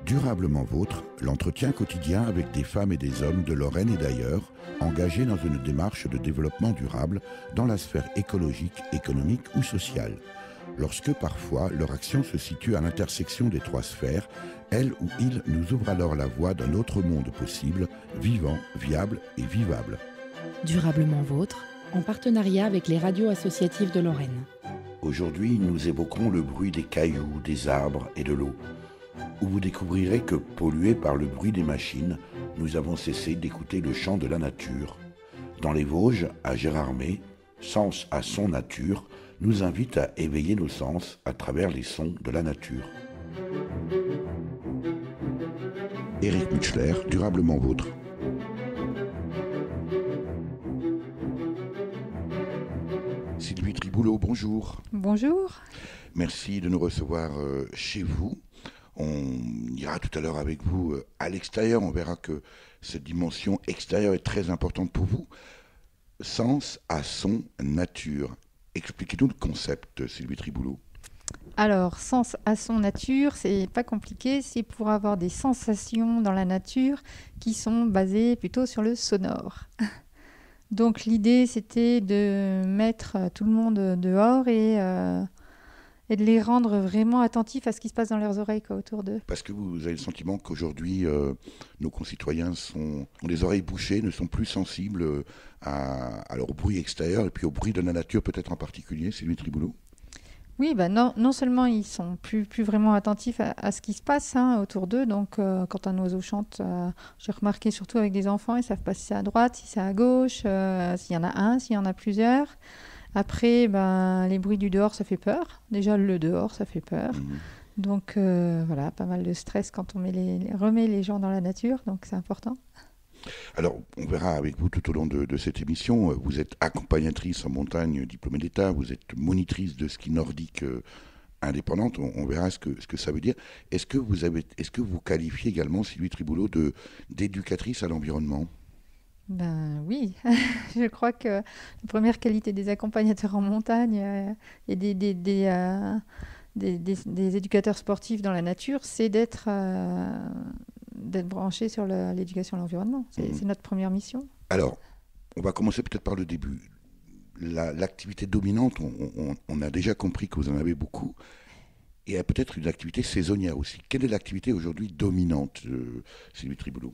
Durablement Vôtre, l'entretien quotidien avec des femmes et des hommes de Lorraine et d'ailleurs, engagés dans une démarche de développement durable dans la sphère écologique, économique ou sociale. Lorsque parfois leur action se situe à l'intersection des trois sphères, elle ou il nous ouvre alors la voie d'un autre monde possible, vivant, viable et vivable. Durablement Vôtre, en partenariat avec les radios associatives de Lorraine. Aujourd'hui, nous évoquerons le bruit des cailloux, des arbres et de l'eau, où vous découvrirez que, pollués par le bruit des machines, nous avons cessé d'écouter le chant de la nature. Dans les Vosges, à Gérardmer, Sens à son nature nous invite à éveiller nos sens à travers les sons de la nature. Éric Mutschler, Durablement Vôtre. Sylvie Triboulot, bonjour. Bonjour. Merci de nous recevoir chez vous. On ira tout à l'heure avec vous à l'extérieur. On verra que cette dimension extérieure est très importante pour vous. Sens à son nature. Expliquez-nous le concept, Sylvie Triboulot. Alors, sens à son nature, c'est pas compliqué, c'est pour avoir des sensations dans la nature qui sont basées plutôt sur le sonore. Donc l'idée, c'était de mettre tout le monde dehors et de les rendre vraiment attentifs à ce qui se passe dans leurs oreilles autour d'eux. Parce que vous avez le sentiment qu'aujourd'hui, nos concitoyens ont les oreilles bouchées, ne sont plus sensibles à leur bruit extérieur et puis au bruit de la nature peut-être en particulier, Sylvie Triboulot. Oui, non seulement ils sont plus vraiment attentifs à ce qui se passe autour d'eux, donc quand un oiseau chante, j'ai remarqué surtout avec des enfants, ils ne savent pas si c'est à droite, si c'est à gauche, s'il y en a un, s'il y en a plusieurs. Après, les bruits du dehors, ça fait peur. Déjà, le dehors, ça fait peur. Donc voilà, pas mal de stress quand on remet les gens dans la nature, donc c'est important. Alors, on verra avec vous tout au long de cette émission. Vous êtes accompagnatrice en montagne, diplômée d'État. Vous êtes monitrice de ski nordique indépendante. On verra ce que ça veut dire. Est-ce que vous qualifiez également, Sylvie Triboulot, d'éducatrice à l'environnement ? Ben oui, je crois que la première qualité des accompagnateurs en montagne et des éducateurs sportifs dans la nature, c'est d'être branché sur l'éducation à l'environnement. C'est notre première mission. Alors, on va commencer peut-être par le début. L'activité dominante, on a déjà compris que vous en avez beaucoup. Et il y a peut-être une activité saisonnière aussi. Quelle est l'activité aujourd'hui dominante, Sylvie Triboulot ?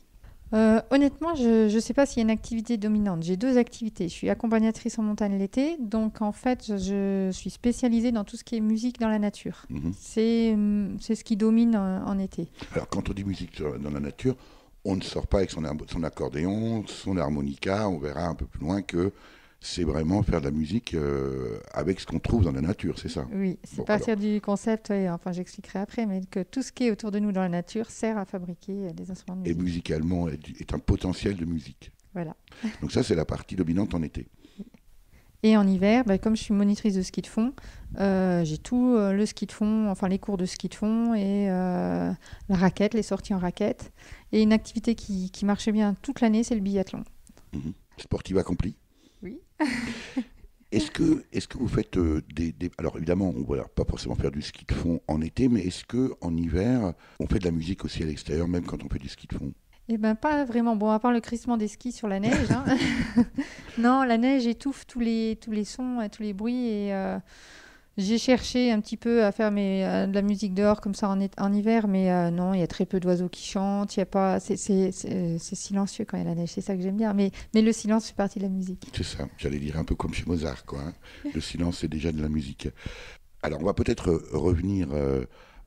Honnêtement, je ne sais pas s'il y a une activité dominante. J'ai 2 activités. Je suis accompagnatrice en montagne l'été, donc en fait, je suis spécialisée dans tout ce qui est musique dans la nature. C'est ce qui domine en été. Alors, quand on dit musique dans la nature, on ne sort pas avec son accordéon, son harmonica. On verra un peu plus loin que c'est vraiment faire de la musique avec ce qu'on trouve dans la nature, c'est ça ? Oui, c'est partir du concept, enfin j'expliquerai après, mais que tout ce qui est autour de nous dans la nature sert à fabriquer des instruments de musique. Et musicalement est un potentiel de musique. Voilà. Donc ça, c'est la partie dominante en été. Et en hiver, comme je suis monitrice de ski de fond, j'ai tout le ski de fond, enfin les cours de ski de fond et la raquette, les sorties en raquette. Et une activité qui marchait bien toute l'année, c'est le biathlon. Sportive accomplie ? Oui. Est-ce que vous faites alors évidemment, on ne va pas forcément faire du ski de fond en été, mais est-ce qu'en hiver, on fait de la musique aussi à l'extérieur, même quand on fait du ski de fond ? Eh bien, pas vraiment. Bon, à part le crissement des skis sur la neige. Non, la neige étouffe tous les sons et tous les bruits. Et j'ai cherché un petit peu à faire de la musique dehors comme ça en hiver, mais non, il y a très peu d'oiseaux qui chantent. Y a pas, c'est silencieux quand il y a la neige. C'est ça que j'aime bien. Mais le silence fait partie de la musique. C'est ça. J'allais dire un peu comme chez Mozart, quoi. Le silence, c'est déjà de la musique. Alors, on va peut-être revenir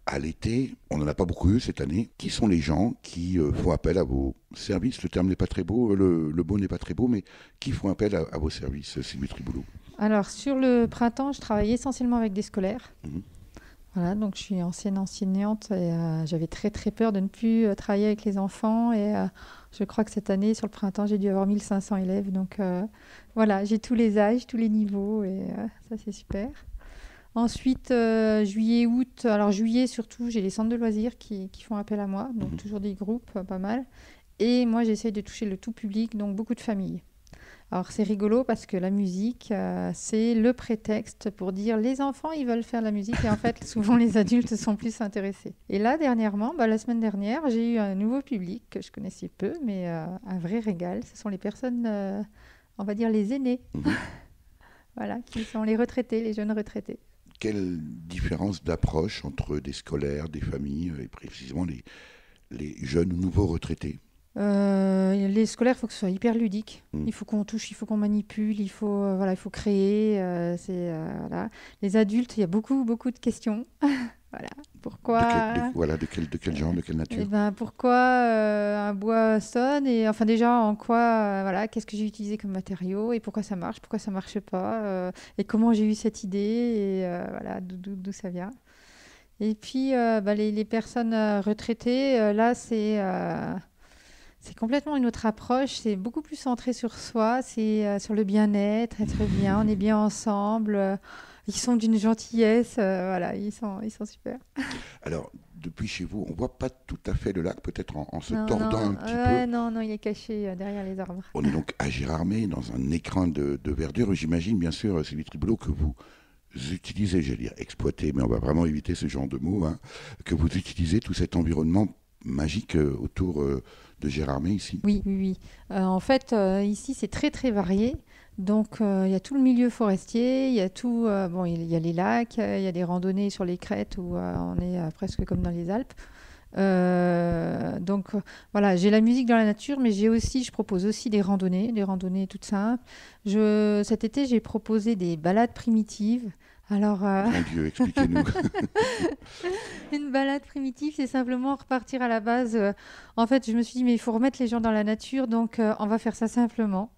à l'été. On n'en a pas beaucoup eu cette année. Qui sont les gens qui font appel à vos services ? Le terme n'est pas très beau, le mot n'est pas très beau, mais qui font appel à vos services, Sylvie Triboulot ? Alors, sur le printemps, je travaille essentiellement avec des scolaires. Voilà, donc je suis ancienne enseignante et j'avais très très peur de ne plus travailler avec les enfants. Et je crois que cette année, sur le printemps, j'ai dû avoir 1500 élèves. Donc voilà, j'ai tous les âges, tous les niveaux et ça, c'est super. Ensuite, juillet, août. Alors juillet, surtout, j'ai les centres de loisirs qui font appel à moi. Donc toujours des groupes, pas mal. Et moi, j'essaye de toucher le tout public, donc beaucoup de familles. Alors c'est rigolo parce que la musique, c'est le prétexte pour dire les enfants, ils veulent faire de la musique et en fait, souvent les adultes sont plus intéressés. Et là, dernièrement, la semaine dernière, j'ai eu un nouveau public que je connaissais peu, mais un vrai régal. Ce sont les personnes, on va dire les aînés, voilà, qui sont les retraités, les jeunes retraités. Quelle différence d'approche entre des scolaires, des familles et précisément les jeunes ou nouveaux retraités? Les scolaires, il faut que ce soit hyper ludique. Il faut qu'on touche, il faut qu'on manipule, il faut, il faut créer. Voilà. Les adultes, il y a beaucoup, beaucoup de questions. Voilà. Pourquoi De quel genre, de quelle nature? Pourquoi un bois sonne et enfin déjà en quoi, qu'est-ce que j'ai utilisé comme matériau et pourquoi ça marche pas et comment j'ai eu cette idée et d'où ça vient. Et puis les personnes retraitées, là c'est complètement une autre approche, c'est beaucoup plus centré sur soi, c'est sur le bien-être, être bien, on est bien ensemble. Ils sont d'une gentillesse, ils sont super. Alors, depuis chez vous, on ne voit pas tout à fait le lac, peut-être en se tordant un petit peu. Non, il est caché derrière les arbres. On est donc à Gérardmer, dans un écrin de verdure. J'imagine, bien sûr, Sylvie Triboulot, que vous utilisez, j'allais dire exploiter, mais on va vraiment éviter ce genre de mots, que vous utilisez tout cet environnement magique autour de Gérardmer ici. Oui. En fait, ici, c'est très, très varié. Donc, il y a tout le milieu forestier, il y a tout, il y a les lacs, il y a des randonnées sur les crêtes où on est presque comme dans les Alpes. J'ai la musique dans la nature, mais je propose aussi des randonnées toutes simples. Cet été, j'ai proposé des balades primitives. Alors, Mon Dieu, expliquez-nous. Une balade primitive, c'est simplement repartir à la base. En fait, je me suis dit, mais il faut remettre les gens dans la nature, donc on va faire ça simplement.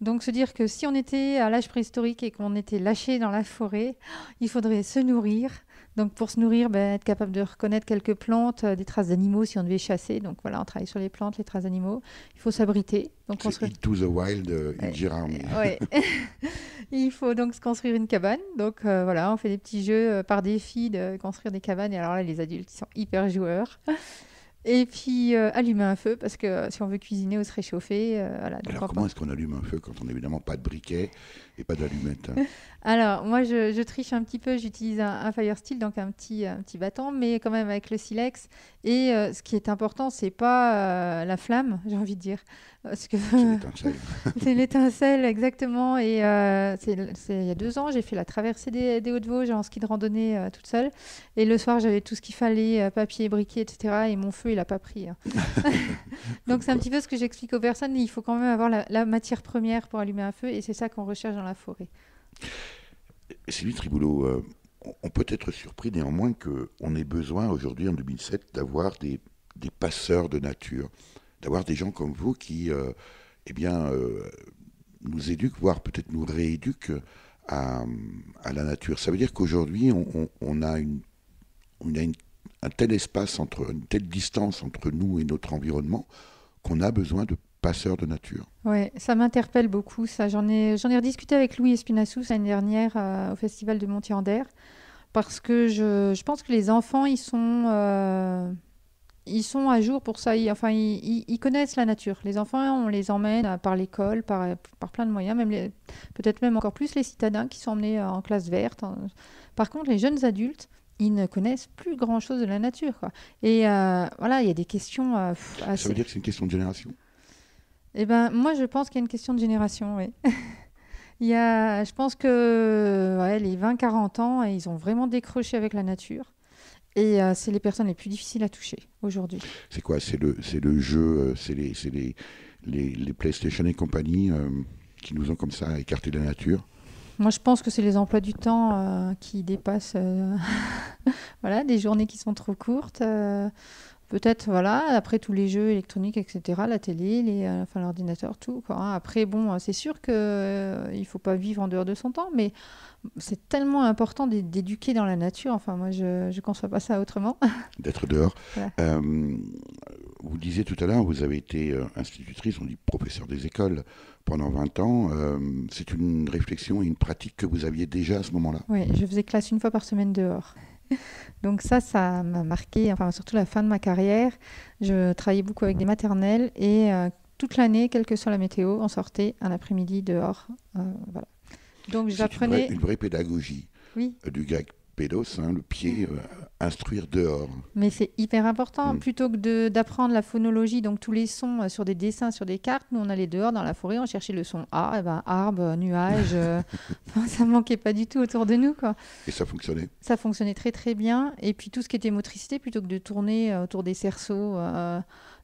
Donc, se dire que si on était à l'âge préhistorique et qu'on était lâché dans la forêt, il faudrait se nourrir. Donc, pour se nourrir, être capable de reconnaître quelques plantes, des traces d'animaux si on devait chasser. Donc, voilà, on travaille sur les plantes, les traces d'animaux. Il faut s'abriter. Donc, c'est Into the Wild in Gérardmer. Ouais. Il faut donc se construire une cabane. Donc, on fait des petits jeux par défi de construire des cabanes. Et alors là, les adultes, ils sont hyper joueurs. Et puis, allumer un feu, parce que si on veut cuisiner ou se réchauffer... Alors, comment est-ce qu'on allume un feu quand on n'a évidemment pas de briquet et pas d'allumette? Alors, moi, je triche un petit peu. J'utilise un fire steel, donc un petit bâton, mais quand même avec le silex. Et ce qui est important, c'est pas la flamme, j'ai envie de dire. Parce que C'est l'étincelle. C'est l'étincelle, exactement. Et il y a 2 ans, j'ai fait la traversée des Hauts-de-Vosges en ski de randonnée toute seule. Et le soir, j'avais tout ce qu'il fallait, papier, briquet, etc. Et mon feu, il n'a pas pris. Donc, c'est un petit peu ce que j'explique aux personnes. Il faut quand même avoir la matière première pour allumer un feu. Et c'est ça qu'on recherche dans la forêt. Sylvie Triboulot, on peut être surpris néanmoins qu'on ait besoin aujourd'hui, en 2007, d'avoir des passeurs de nature, d'avoir des gens comme vous qui nous éduquent, voire peut-être nous rééduquent à la nature. Ça veut dire qu'aujourd'hui, on a un tel espace, une telle distance entre nous et notre environnement, qu'on a besoin de passeurs de nature. Oui, ça m'interpelle beaucoup. Ça. J'en ai rediscuté avec Louis Espinassous l'année dernière au Festival de Montier-en-Der, parce que je pense que les enfants, ils sont à jour pour ça. Ils connaissent la nature. Les enfants, on les emmène par l'école, par plein de moyens, peut-être même encore plus les citadins qui sont emmenés en classe verte. Par contre, les jeunes adultes, ils ne connaissent plus grand-chose de la nature, quoi. Et il y a des questions assez... Ça veut dire que c'est une question de génération? Moi, je pense qu'il y a une question de génération, oui. Je pense que les 20-40 ans, ils ont vraiment décroché avec la nature. Et c'est les personnes les plus difficiles à toucher aujourd'hui. C'est quoi? C'est le jeu, c'est les PlayStation et compagnie qui nous ont comme ça écarté de la nature? Moi, je pense que c'est les emplois du temps qui dépassent des journées qui sont trop courtes. Peut-être, après tous les jeux électroniques, etc., la télé, l'ordinateur, tout, quoi. Après, c'est sûr qu'il ne faut pas vivre en dehors de son temps, mais c'est tellement important d'éduquer dans la nature. Enfin, moi, je ne conçois pas ça autrement. D'être dehors. Voilà. Vous disiez tout à l'heure, vous avez été institutrice, on dit professeur des écoles, pendant 20 ans. C'est une réflexion et une pratique que vous aviez déjà à ce moment-là? Oui, je faisais classe une fois par semaine dehors. Donc ça m'a marqué, enfin surtout la fin de ma carrière. Je travaillais beaucoup avec des maternelles et toute l'année, quelle que soit la météo, on sortait un après-midi dehors. Voilà. Donc C'est j'apprenais. une vraie pédagogie Oui, du grec pédos, le pied, instruire dehors. mais c'est hyper important. Mm. Plutôt que d'apprendre la phonologie, donc tous les sons sur des dessins, sur des cartes, nous on allait dehors dans la forêt, on cherchait le son A, et ben, arbre, nuage, enfin, ça manquait pas du tout autour de nous, quoi. Et ça fonctionnait. Ça fonctionnait très très bien. Et puis tout ce qui était motricité, plutôt que de tourner autour des cerceaux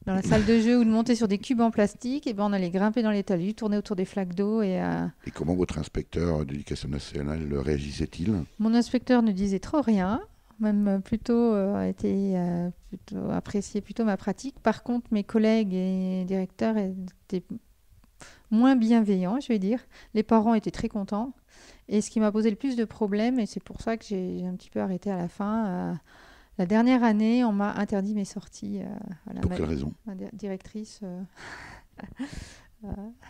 dans la salle de jeu ou de monter sur des cubes en plastique, et ben, on allait grimper dans les talus, tourner autour des flaques d'eau. Et comment votre inspecteur d'éducation nationale réagissait-il? mon inspecteur ne disait trop rien, même plutôt plutôt appréciait plutôt ma pratique. Par contre, mes collègues et directeurs étaient moins bienveillants, je vais dire. Les parents étaient très contents. Et ce qui m'a posé le plus de problèmes, et c'est pour ça que j'ai un petit peu arrêté à la fin, la dernière année, on m'a interdit mes sorties. Voilà, Pour quelle raison? ma directrice,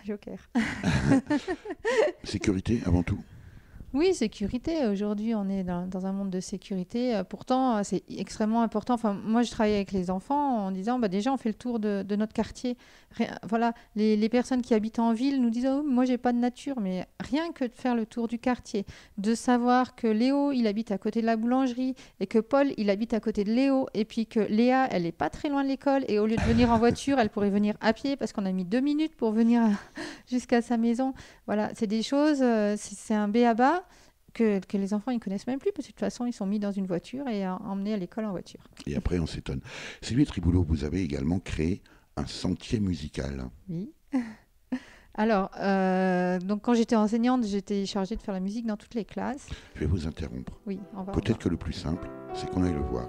Joker. Sécurité avant tout. Oui, sécurité. Aujourd'hui, on est dans un monde de sécurité. Pourtant, c'est extrêmement important. Enfin, moi, je travaille avec les enfants en disant, bah, déjà, on fait le tour de notre quartier. Voilà, les personnes qui habitent en ville nous disent, oh, moi, j'ai pas de nature. Mais rien que de faire le tour du quartier, de savoir que Léo, il habite à côté de la boulangerie et que Paul, il habite à côté de Léo. Et puis que Léa, elle est pas très loin de l'école. Et au lieu de venir en voiture, elle pourrait venir à pied parce qu'on a mis 2 minutes pour venir jusqu'à sa maison. Voilà, c'est des choses, c'est un b.a.-ba que les enfants ils connaissent même plus parce que de toute façon ils sont mis dans une voiture et emmenés à l'école en voiture. Et après, on s'étonne. Sylvie Triboulot, vous avez également créé un sentier musical. Oui. Alors, donc quand j'étais enseignante, j'étais chargée de faire la musique dans toutes les classes. Je vais vous interrompre. Oui, on va. Peut-être que le plus simple, c'est qu'on aille le voir.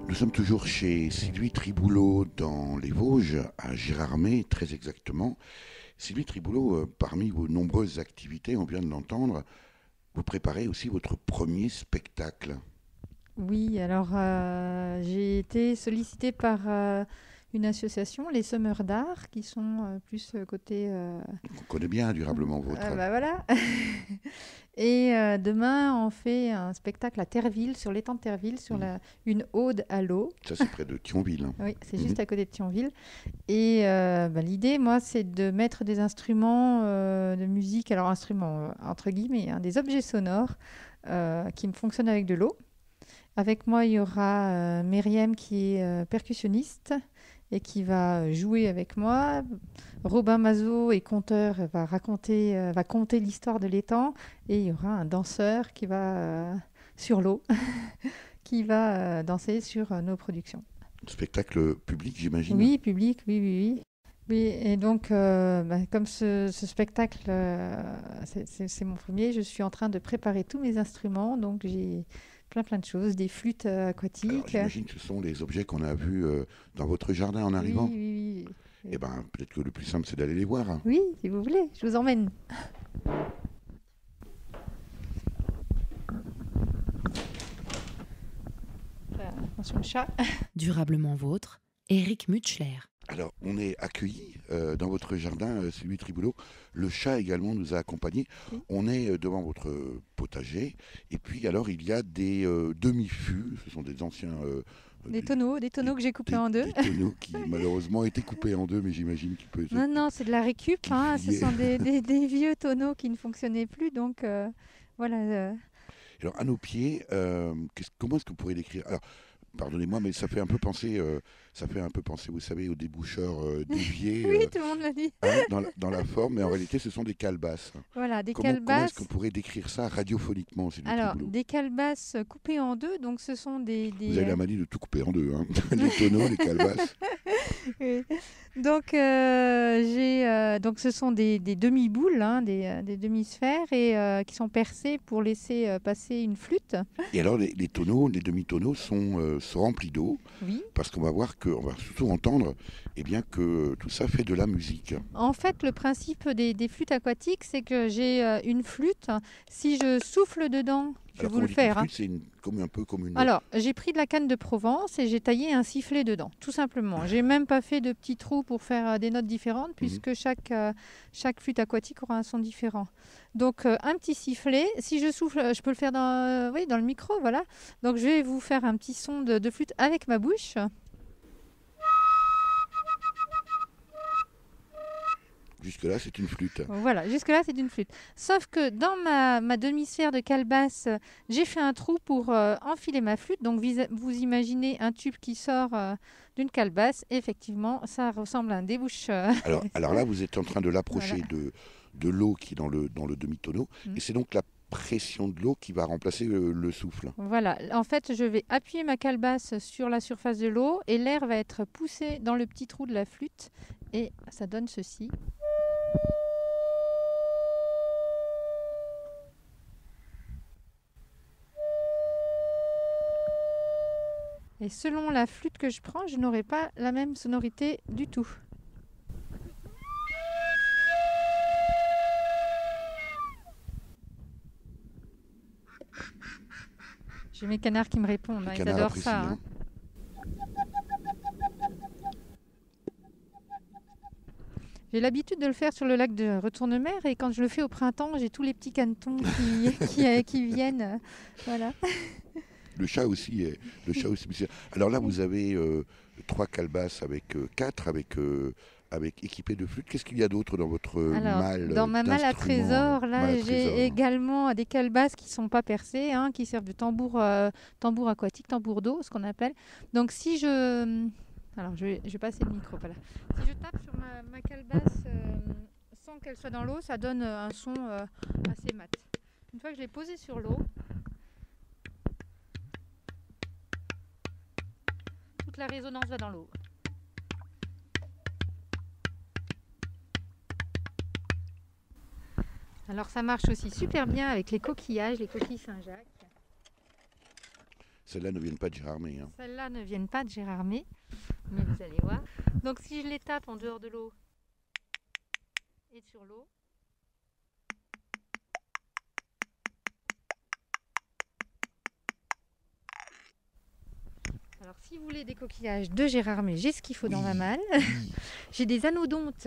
Nous sommes toujours chez Sylvie Triboulot dans les Vosges, à Gérardmer très exactement. Sylvie Triboulot, parmi vos nombreuses activités, on vient de l'entendre, vous préparez aussi votre premier spectacle. Oui, alors j'ai été sollicitée par une association, les Semeurs d'Art, qui sont plus côté... On connaît bien durablement vôtre. bah voilà. Et demain, on fait un spectacle à Terreville, sur l'étang de Terreville, sur une ode à l'eau. Ça, c'est près de Thionville. Oui, c'est juste à côté de Thionville. Et l'idée, moi, c'est de mettre des instruments de musique, alors instruments entre guillemets, hein, des objets sonores qui me fonctionnent avec de l'eau. Avec moi, il y aura Myriam qui est percussionniste et qui va jouer avec moi. Robin Mazot est conteur, va conter l'histoire de l'étang. Et il y aura un danseur qui va sur l'eau, qui va danser sur nos productions. Spectacle public, j'imagine. Oui, public, oui. Oui, et donc, comme ce spectacle, c'est mon premier, je suis en train de préparer tous mes instruments. Donc, j'ai plein de choses, des flûtes aquatiques. Alors, j'imagine que ce sont les objets qu'on a vus dans votre jardin en arrivant. Oui. Eh bien, peut-être que le plus simple, c'est d'aller les voir. Oui, si vous voulez, je vous emmène. Attention le chat. Durablement vôtre, Éric Mutschler. Alors, on est accueillis dans votre jardin, Sylvie Triboulot. Le chat également nous a accompagnés. Oui. On est devant votre potager. Et puis, alors, il y a des demi-fûts. Ce sont des anciens... Des tonneaux que j'ai coupés en deux. Des tonneaux qui, malheureusement, étaient coupés en deux, mais j'imagine qu'il peut... Non, c'est de la récup. Hein. Ce sont des vieux tonneaux qui ne fonctionnaient plus. Donc, voilà. Alors, à nos pieds, comment est-ce que vous pourriez décrire... Alors, pardonnez-moi, mais ça fait un peu penser, vous savez, aux déboucheurs d'évier. Oui, tout le monde l'a dit. Dans la forme, mais en réalité, ce sont des calebasses. Voilà, Comment calebasses. est-ce qu'on pourrait décrire ça radiophoniquement, Sylvie Alors, Triboulot ? des calebasses coupées en deux, donc ce sont des... Vous avez la manie de tout couper en deux, hein. Les tonneaux, les calebasses. Oui. Donc, donc, ce sont des demi-boules, hein, des demi-sphères, et qui sont percées pour laisser passer une flûte. Et alors, les demi-tonneaux sont remplis d'eau, Oui. parce qu'on va voir qu'on va surtout entendre que tout ça fait de la musique. En fait, le principe des flûtes aquatiques, c'est que j'ai une flûte. Si je souffle dedans, je vais vous le faire. Flûte, c'est un peu comme une... Alors, j'ai pris de la canne de Provence et j'ai taillé un sifflet dedans, tout simplement. J'ai même pas fait de petits trous pour faire des notes différentes, puisque chaque flûte aquatique aura un son différent. Donc, un petit sifflet. Si je souffle, je peux le faire dans le micro, voilà. Donc, je vais vous faire un petit son de flûte avec ma bouche. Jusque-là, c'est une flûte. Voilà, jusque-là, c'est une flûte. Sauf que dans ma demi-sphère de calebasse, j'ai fait un trou pour enfiler ma flûte. Donc, vous imaginez un tube qui sort d'une calebasse. Effectivement, ça ressemble à un déboucheur. Alors là, vous êtes en train de l'approcher Voilà. de l'eau qui est dans le demi-tonneau. Et c'est donc la pression de l'eau qui va remplacer le souffle. Voilà, en fait, je vais appuyer ma calebasse sur la surface de l'eau et l'air va être poussé dans le petit trou de la flûte. Et ça donne ceci. Et selon la flûte que je prends, je n'aurai pas la même sonorité du tout. J'ai mes canards qui me répondent, ils adorent ça. Hein. J'ai l'habitude de le faire sur le lac de Retournemer et quand je le fais au printemps, j'ai tous les petits canetons qui viennent. Voilà. Le chat aussi. Alors là, vous avez 3 calebasses avec 4 avec équipées de flûtes. Qu'est-ce qu'il y a d'autre dans votre malle? Dans ma malle à trésor, là, j'ai trésor. également des calebasses qui ne sont pas percées, hein, qui servent de tambour aquatique, tambour d'eau, ce qu'on appelle. Donc si je... Alors, je vais passer le micro, voilà. Si je tape sur ma calebasse sans qu'elle soit dans l'eau, ça donne un son assez mat. Une fois que je l'ai posée sur l'eau, toute la résonance va dans l'eau. Alors, ça marche aussi super bien avec les coquillages, les coquilles Saint-Jacques. Celles-là ne viennent pas de Gérardmer. Hein. Celles-là ne viennent pas de Gérardmer, mais vous allez voir. Donc si je les tape en dehors de l'eau et sur l'eau, Alors, si vous voulez des coquillages de Gérardmer, j'ai ce qu'il faut dans ma malle. J'ai des anodontes.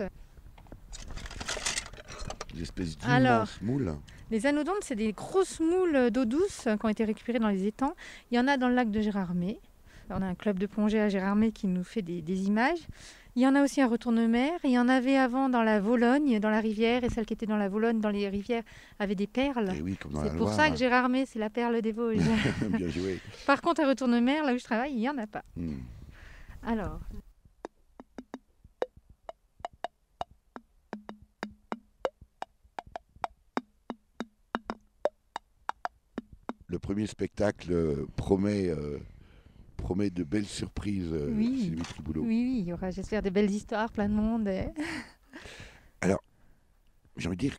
Des espèces Alors, d'immenses moules. Les anodontes, c'est des grosses moules d'eau douce qui ont été récupérées dans les étangs. Il y en a dans le lac de Gérardmer. On a un club de plongée à Gérardmer qui nous fait des images. Il y en a aussi à Retourne-Mer. Il y en avait avant dans la Vologne, dans la rivière. Et celles qui étaient dans la Vologne, dans les rivières, avaient des perles. Et oui, comme dans C'est la pour Loire. ça que Gérardmer, c'est la perle des Vosges. Bien joué. Par contre, à Retourne-Mer, là où je travaille, il n'y en a pas. Alors... Le premier spectacle promet de belles surprises, Sylvie Triboulot. Oui, il y aura, j'espère, des belles histoires, plein de monde. Alors, j'ai envie de dire,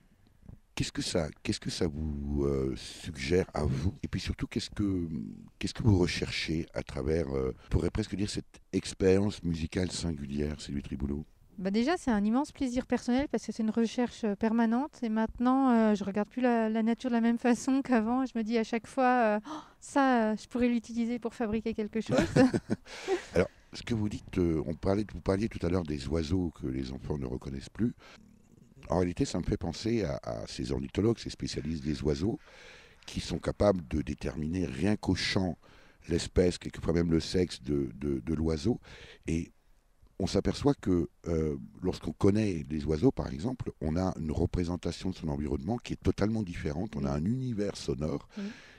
qu'est-ce que ça vous suggère à vous? Et puis surtout, qu'est-ce que vous recherchez à travers, on pourrait presque dire, cette expérience musicale singulière, Sylvie Triboulot? Déjà, c'est un immense plaisir personnel parce que c'est une recherche permanente. Et maintenant, je ne regarde plus la nature de la même façon qu'avant. Je me dis à chaque fois, je pourrais l'utiliser pour fabriquer quelque chose. Alors, ce que vous dites, vous parliez tout à l'heure des oiseaux que les enfants ne reconnaissent plus. En réalité, ça me fait penser à ces ornithologues, ces spécialistes des oiseaux, qui sont capables de déterminer rien qu'au chant l'espèce, quelquefois même le sexe de l'oiseau. Et on s'aperçoit que lorsqu'on connaît les oiseaux, par exemple, on a une représentation de son environnement qui est totalement différente. On a un univers sonore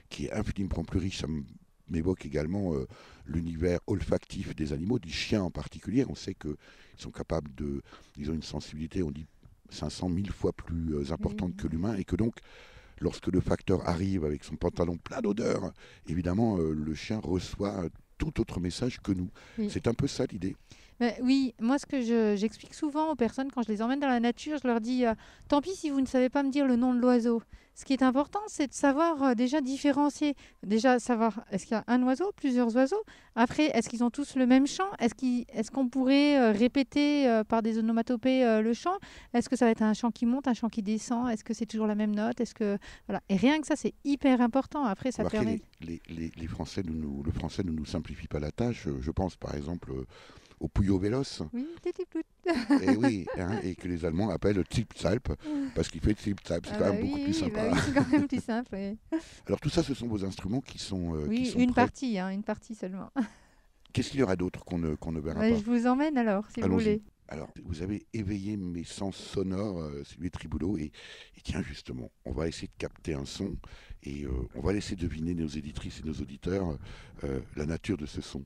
qui est infiniment plus riche. Ça m'évoque également l'univers olfactif des animaux, des chiens en particulier. On sait qu'ils sont capables ils ont une sensibilité, on dit 500 000 fois plus importante que l'humain, et que donc, lorsque le facteur arrive avec son pantalon plein d'odeurs, évidemment, le chien reçoit tout autre message que nous. C'est un peu ça l'idée. Oui, moi ce que j'explique souvent aux personnes quand je les emmène dans la nature, je leur dis tant pis si vous ne savez pas me dire le nom de l'oiseau. Ce qui est important, c'est de savoir déjà différencier. Déjà savoir est-ce qu'il y a un oiseau, plusieurs oiseaux. Après, est-ce qu'ils ont tous le même chant? Est-ce qu'on pourrait répéter par des onomatopées le chant? Est-ce que ça va être un chant qui monte, un chant qui descend? Est-ce que c'est toujours la même note? Voilà. Et rien que ça, c'est hyper important. Après, ça permet... Les Français le français ne nous simplifie pas la tâche. Je pense par exemple au Puyo Véloce. Oui, et oui, et que les Allemands appellent Zip-Zalp, parce qu'il fait Zip-Zalp. C'est quand même beaucoup plus sympa. C'est quand même plus simple. Oui. Alors tout ça, ce sont vos instruments qui sont Oui, qui sont une prêts. une partie seulement. Qu'est-ce qu'il y aura d'autre qu'on ne verra pas? Je vous emmène alors, si vous voulez. Alors, vous avez éveillé mes sens sonores, Sylvie Triboulot, et tiens, justement, on va essayer de capter un son, et on va laisser deviner nos éditrices et nos auditeurs la nature de ce son.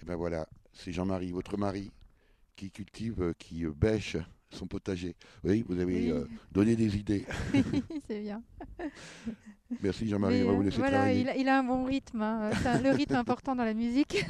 Et ben voilà, c'est Jean-Marie, votre mari, qui cultive, qui bêche son potager. Oui, vous avez donné des idées. C'est bien. Merci Jean-Marie, on va vous laisser travailler. Il a un bon rythme. C'est le rythme important dans la musique.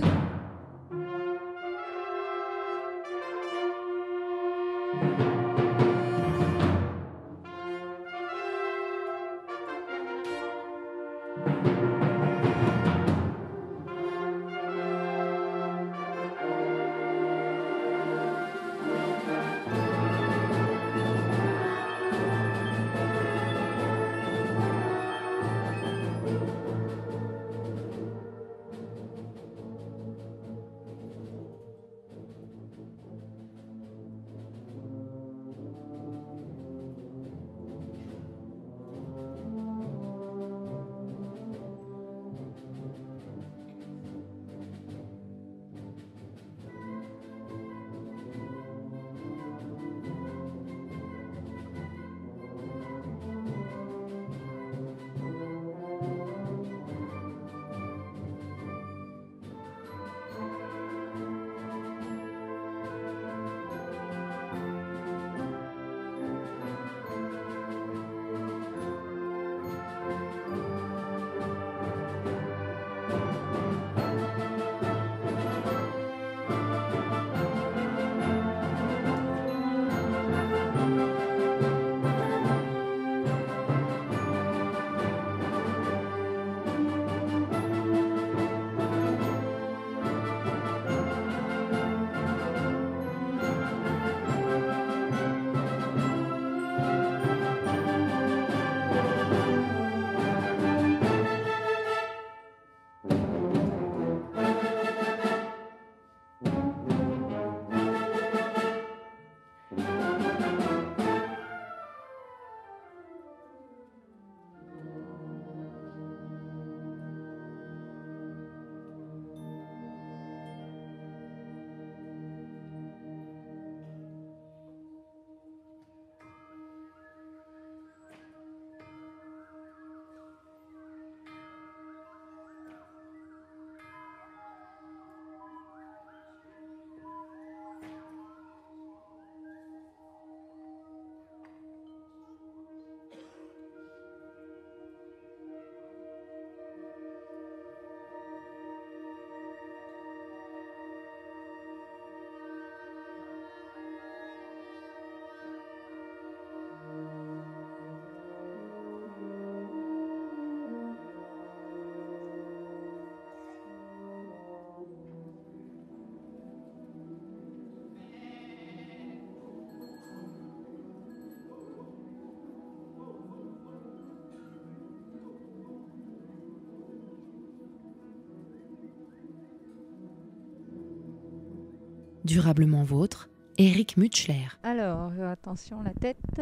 Durablement vôtre, Éric Mutschler. Alors, attention, la tête.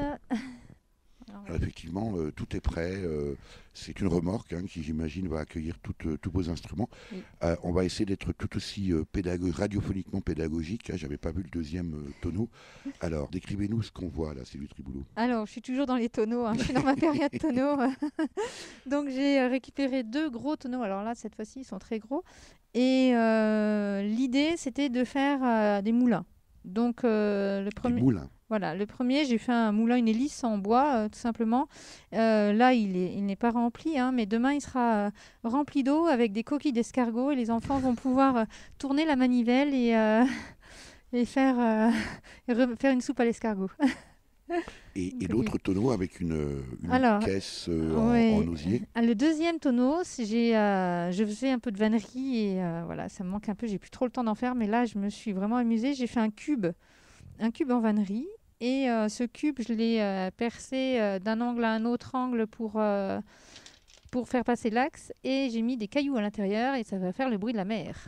Alors, effectivement, tout est prêt. C'est une remorque qui, j'imagine, va accueillir tous vos instruments. Oui. On va essayer d'être tout aussi radiophoniquement pédagogique. J'avais pas vu le deuxième tonneau. Alors, décrivez-nous ce qu'on voit là, Sylvie Triboulot. Alors, je suis toujours dans les tonneaux. Je suis dans ma période tonneau. Donc, j'ai récupéré 2 gros tonneaux. Alors là, cette fois-ci, ils sont très gros. Et l'idée, c'était de faire des moulins. Donc, le premier... Des moulins. Voilà, le premier, j'ai fait un moulin, une hélice en bois, tout simplement. Là, il n'est pas rempli, mais demain, il sera rempli d'eau avec des coquilles d'escargot et les enfants vont pouvoir tourner la manivelle et faire une soupe à l'escargot. Et l'autre tonneau avec une caisse ouais. en osier. Le deuxième tonneau, je faisais un peu de vannerie et voilà, ça me manque un peu, j'ai plus trop le temps d'en faire, mais là, je me suis vraiment amusée. J'ai fait un cube en vannerie. Et ce cube, je l'ai percé d'un angle à un autre angle pour faire passer l'axe. Et j'ai mis des cailloux à l'intérieur et ça va faire le bruit de la mer.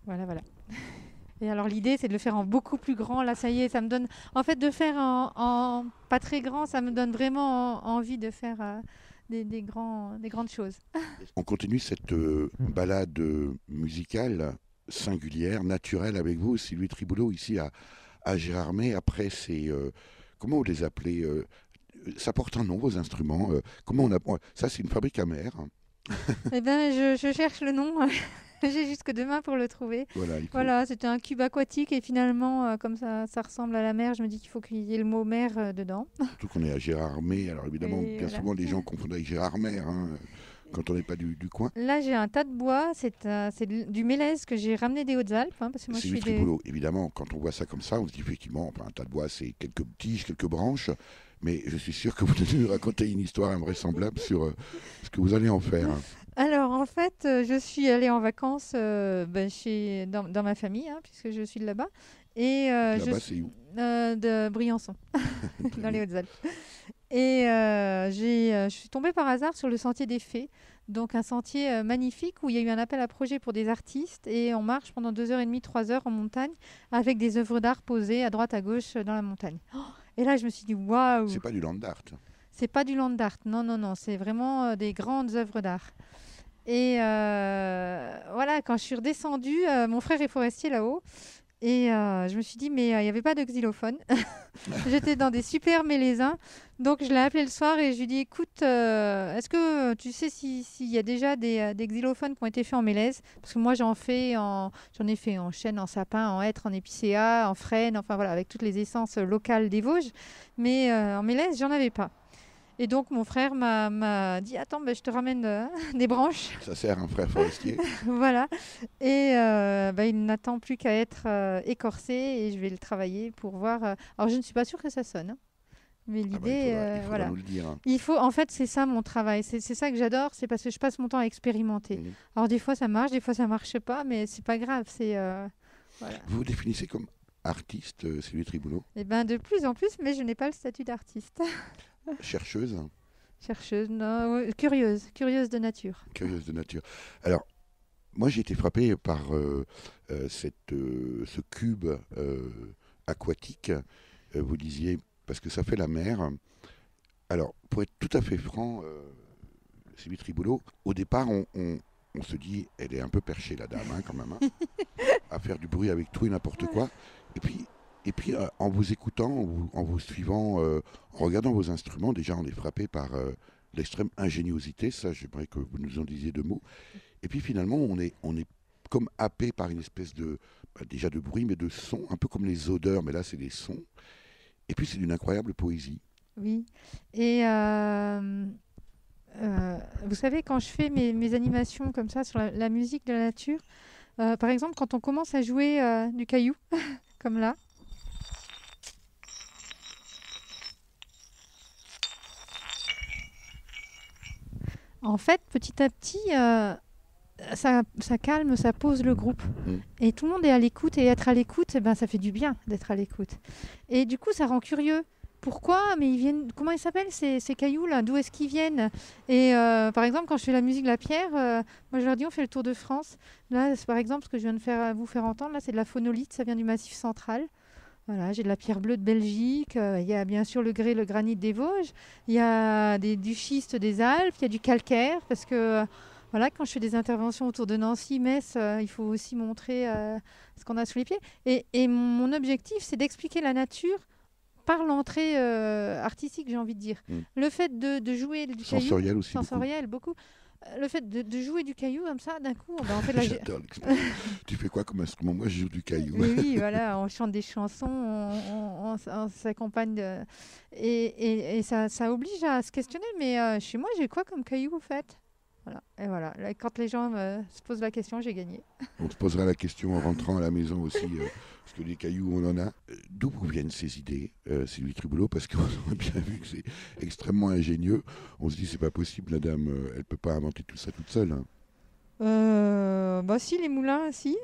Voilà. Et alors l'idée, c'est de le faire en beaucoup plus grand. Là, ça y est, ça me donne... En fait, de faire en pas très grand, ça me donne vraiment envie de faire des grandes choses. On continue cette balade musicale singulière, naturelle avec vous, Sylvie Triboulot, ici à Gérardmer. Après, c'est... comment vous les appelez ça porte un nom, vos instruments. Ça, c'est une fabrique à mer. Eh bien, je cherche le nom. J'ai jusque demain pour le trouver. Voilà, c'était un cube aquatique et finalement, comme ça ressemble à la mer, je me dis qu'il faut qu'il y ait le mot mer dedans. Surtout qu'on est à Gérardmer, alors évidemment, souvent les gens confondent avec Gérardmer quand on n'est pas du coin. Là, j'ai un tas de bois, c'est du mélèze que j'ai ramené des Hautes-Alpes. Parce que moi, c'est du tripolo, évidemment, quand on voit ça comme ça, on se dit effectivement, un tas de bois, c'est quelques tiges, quelques branches, mais je suis sûr que vous devez nous raconter une histoire invraisemblable sur ce que vous allez en faire. Alors, en fait, je suis allée en vacances dans ma famille, puisque je suis de là-bas. Et, là-bas, c'est où de Briançon, dans les Hautes-Alpes. Et je suis tombée par hasard sur le Sentier des Fées, donc un sentier magnifique où il y a eu un appel à projet pour des artistes et on marche pendant 2h30, 3 heures en montagne avec des œuvres d'art posées à droite, à gauche dans la montagne. Et là, je me suis dit, waouh! C'est pas du land art. C'est pas du land art, non, c'est vraiment des grandes œuvres d'art. Et voilà, quand je suis redescendue, mon frère est forestier là-haut. Et je me suis dit, mais il n'y avait pas de xylophone. J'étais dans des super mélésins. Donc, je l'ai appelé le soir et je lui ai dit, écoute, est-ce que tu sais s'il y a déjà des xylophones qui ont été faits en mélèze? Parce que moi, j'en ai fait en chêne, en sapin, en hêtre, en épicéa, en frêne, enfin voilà, avec toutes les essences locales des Vosges. Mais en mélèze, j'en avais pas. Et donc, mon frère m'a dit, attends, je te ramène des branches. Ça sert un frère forestier. Voilà. Et il n'attend plus qu'à être écorcé et je vais le travailler pour voir. Alors, je ne suis pas sûre que ça sonne. Mais l'idée, il faudra nous le dire. En fait, c'est ça mon travail. C'est ça que j'adore. C'est parce que je passe mon temps à expérimenter. Alors, des fois, ça marche, des fois, ça ne marche pas. Mais c'est pas grave. Voilà. Vous vous définissez comme artiste, Sylvie Triboulot? Eh bien, de plus en plus, mais je n'ai pas le statut d'artiste. Chercheuse? Chercheuse, non, curieuse de nature. Curieuse de nature. Alors, moi j'ai été frappé par ce cube aquatique, vous disiez, parce que ça fait la mer. Alors, pour être tout à fait franc, Sylvie Triboulot, au départ on se dit, elle est un peu perchée la dame quand même, à faire du bruit avec tout et n'importe quoi. Et puis, en vous écoutant, en vous suivant, en regardant vos instruments, déjà on est frappé par l'extrême ingéniosité, ça j'aimerais que vous nous en disiez 2 mots. Et puis finalement, on est comme happé par une espèce déjà de bruit, mais de son, un peu comme les odeurs, mais là c'est des sons. Et puis c'est d'une incroyable poésie. Oui, et vous savez, quand je fais mes animations comme ça sur la musique de la nature, par exemple, quand on commence à jouer du caillou, comme là, en fait, petit à petit, ça calme, ça pose le groupe. Mm. Et tout le monde est à l'écoute, et être à l'écoute, eh ben, ça fait du bien d'être à l'écoute. Et du coup, ça rend curieux. Pourquoi? Mais ils viennent. Comment ils s'appellent ces cailloux là? D'où est-ce qu'ils viennent? Et par exemple, quand je fais la musique de la pierre, moi je leur dis on fait le tour de France. Là, c'est, par exemple, ce que je viens de vous faire entendre, là, c'est de la phonolite, ça vient du Massif central. Voilà, j'ai de la pierre bleue de Belgique, il y a bien sûr le grès, le granit des Vosges, il y a du schiste des Alpes, il y a du calcaire, parce que voilà, quand je fais des interventions autour de Nancy, Metz, il faut aussi montrer ce qu'on a sous les pieds. Et mon objectif, c'est d'expliquer la nature par l'entrée artistique, j'ai envie de dire. Mm. Le fait de jouer du Sensoriel caillou, aussi, sensoriel beaucoup. Le fait de jouer du caillou comme ça, d'un coup, on fait de la... J'adore l'expression. Tu fais quoi comme instrument? Moi, je joue du caillou. Oui, voilà, on chante des chansons, on s'accompagne et ça oblige à se questionner. Mais chez moi, j'ai quoi comme caillou, au fait? Voilà. Et voilà, là, quand les gens se posent la question, j'ai gagné. On se posera la question en rentrant à la maison aussi, parce que les cailloux, on en a. D'où vous viennent ces idées, Sylvie Triboulot? Parce qu'on a bien vu que c'est extrêmement ingénieux. On se dit, c'est pas possible, la dame, elle peut pas inventer tout ça toute seule. Hein. Bah si, les moulins, si.